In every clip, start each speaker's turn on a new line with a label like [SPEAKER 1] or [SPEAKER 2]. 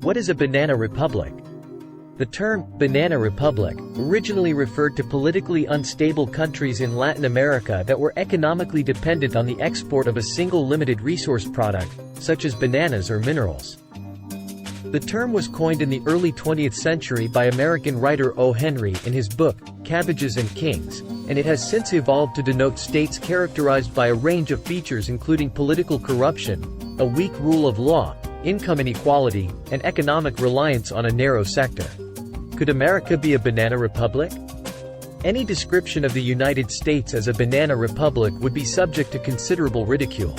[SPEAKER 1] What is a banana republic? The term, banana republic, originally referred to politically unstable countries in Latin America that were economically dependent on the export of a single limited resource product, such as bananas or minerals. The term was coined in the early 20th century by American writer O. Henry in his book, Cabbages and Kings, and it has since evolved to denote states characterized by a range of features including political corruption, a weak rule of law, income inequality, and economic reliance on a narrow sector. Could America be a banana republic? Any description of the United States as a banana republic would be subject to considerable ridicule.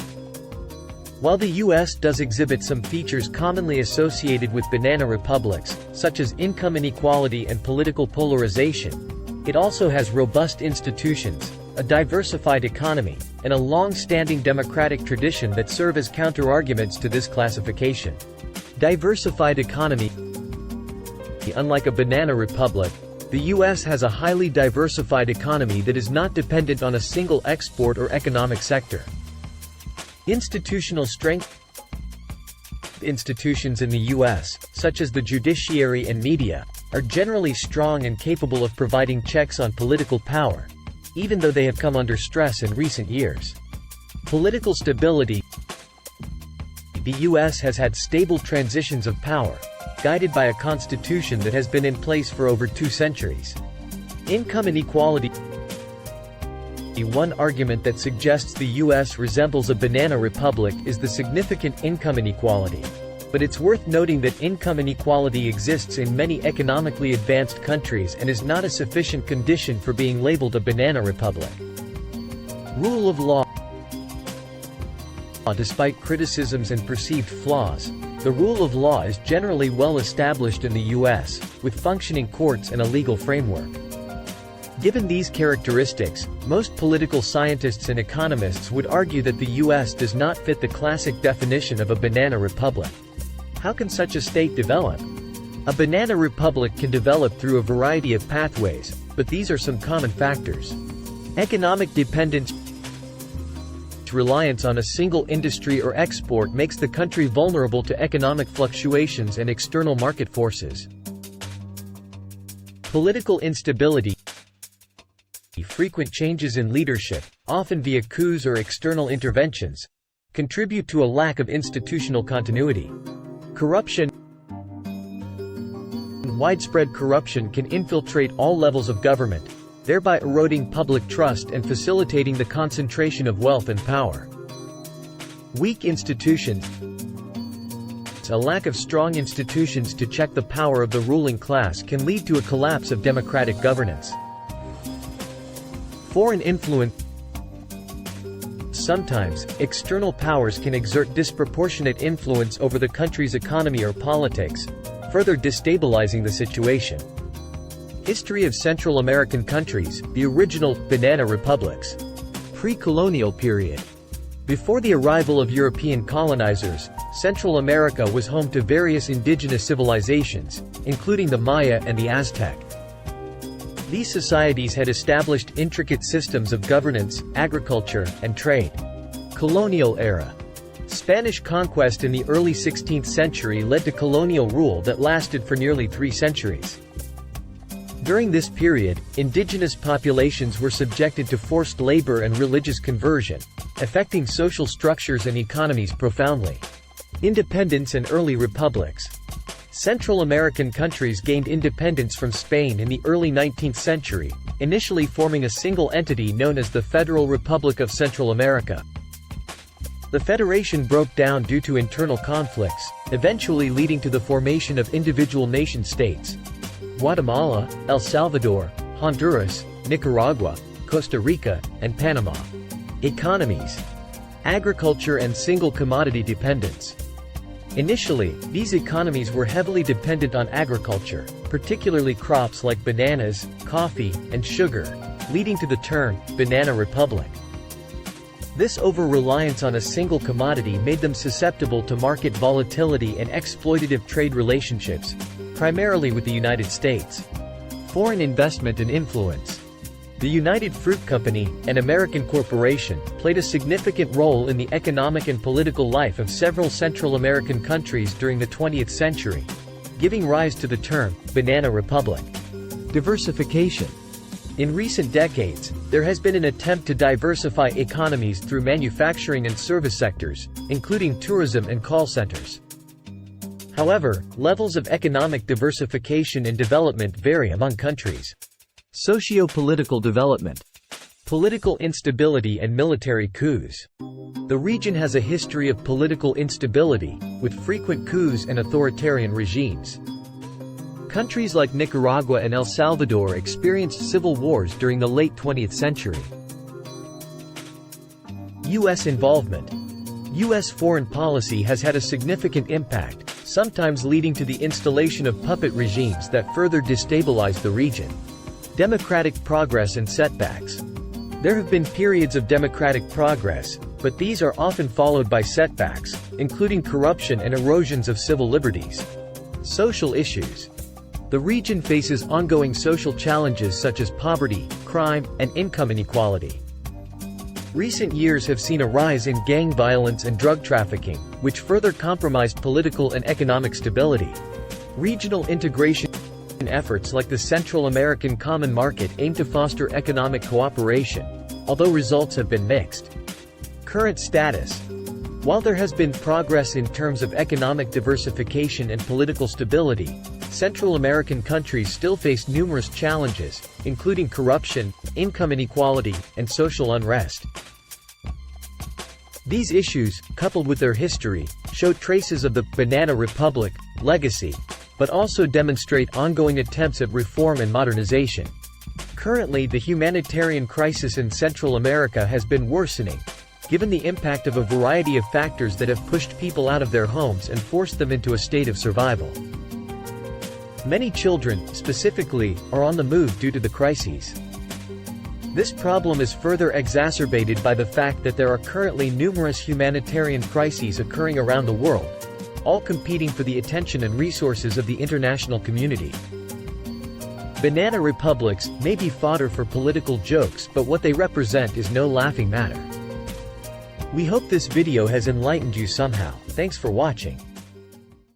[SPEAKER 1] While the U.S. does exhibit some features commonly associated with banana republics, such as income inequality and political polarization, it also has robust institutions, a diversified economy, and a long-standing democratic tradition that serve as counter-arguments to this classification. Diversified economy. Unlike a banana republic, the U.S. has a highly diversified economy that is not dependent on a single export or economic sector. Institutional strength. Institutions in the U.S., such as the judiciary and media, are generally strong and capable of providing checks on political power, even though they have come under stress in recent years. Political stability. The U.S. has had stable transitions of power, guided by a constitution that has been in place for over 2 centuries. Income inequality. One argument that suggests the U.S. resembles a banana republic is the significant income inequality. But it's worth noting that income inequality exists in many economically advanced countries and is not a sufficient condition for being labeled a banana republic. Rule of law. Despite criticisms and perceived flaws, the rule of law is generally well established in the U.S., with functioning courts and a legal framework. Given these characteristics, most political scientists and economists would argue that the U.S. does not fit the classic definition of a banana republic. How can such a state develop? A banana republic can develop through a variety of pathways, but these are some common factors. Economic dependence. Reliance on a single industry or export makes the country vulnerable to economic fluctuations and external market forces. Political instability. Frequent changes in leadership, often via coups or external interventions, contribute to a lack of institutional continuity. Corruption. Widespread corruption can infiltrate all levels of government, thereby eroding public trust and facilitating the concentration of wealth and power. Weak institutions. A lack of strong institutions to check the power of the ruling class can lead to a collapse of democratic governance. Foreign influence. Sometimes, external powers can exert disproportionate influence over the country's economy or politics, further destabilizing the situation. History of Central American countries, the original banana republics. Pre-colonial period. Before the arrival of European colonizers, Central America was home to various indigenous civilizations, including the Maya and the Aztec. These societies had established intricate systems of governance, agriculture, and trade. Colonial era. Spanish conquest in the early 16th century led to colonial rule that lasted for nearly 3 centuries. During this period, indigenous populations were subjected to forced labor and religious conversion, affecting social structures and economies profoundly. Independence and early republics. Central American countries gained independence from Spain in the early 19th century, initially forming a single entity known as the Federal Republic of Central America. The federation broke down due to internal conflicts, eventually leading to the formation of individual nation-states: Guatemala, El Salvador, Honduras, Nicaragua, Costa Rica, and Panama. Economies. Agriculture and single commodity dependence. Initially, these economies were heavily dependent on agriculture, particularly crops like bananas, coffee, and sugar, leading to the term, banana republic. This over-reliance on a single commodity made them susceptible to market volatility and exploitative trade relationships, primarily with the United States. Foreign investment and influence. The United Fruit Company, an American corporation, played a significant role in the economic and political life of several Central American countries during the 20th century, giving rise to the term, banana republic. Diversification. In recent decades, there has been an attempt to diversify economies through manufacturing and service sectors, including tourism and call centers. However, levels of economic diversification and development vary among countries. Socio-political development. Political instability and military coups. The region has a history of political instability, with frequent coups and authoritarian regimes. Countries like Nicaragua and El Salvador experienced civil wars during the late 20th century. U.S. involvement. U.S. foreign policy has had a significant impact, sometimes leading to the installation of puppet regimes that further destabilize the region. Democratic progress and setbacks. There have been periods of democratic progress, but these are often followed by setbacks, including corruption and erosions of civil liberties. Social issues. The region faces ongoing social challenges such as poverty, crime, and income inequality. Recent years have seen a rise in gang violence and drug trafficking, which further compromised political and economic stability. Regional integration efforts like the Central American Common Market aim to foster economic cooperation, although results have been mixed. Current status. While there has been progress in terms of economic diversification and political stability, Central American countries still face numerous challenges, including corruption, income inequality, and social unrest. These issues, coupled with their history, show traces of the "Banana Republic" legacy, but also demonstrate ongoing attempts at reform and modernization. Currently, the humanitarian crisis in Central America has been worsening, given the impact of a variety of factors that have pushed people out of their homes and forced them into a state of survival. Many children, specifically, are on the move due to the crises. This problem is further exacerbated by the fact that there are currently numerous humanitarian crises occurring around the world, all competing for the attention and resources of the international community. Banana republics may be fodder for political jokes, but what they represent is no laughing matter. We hope this video has enlightened you somehow. Thanks for watching.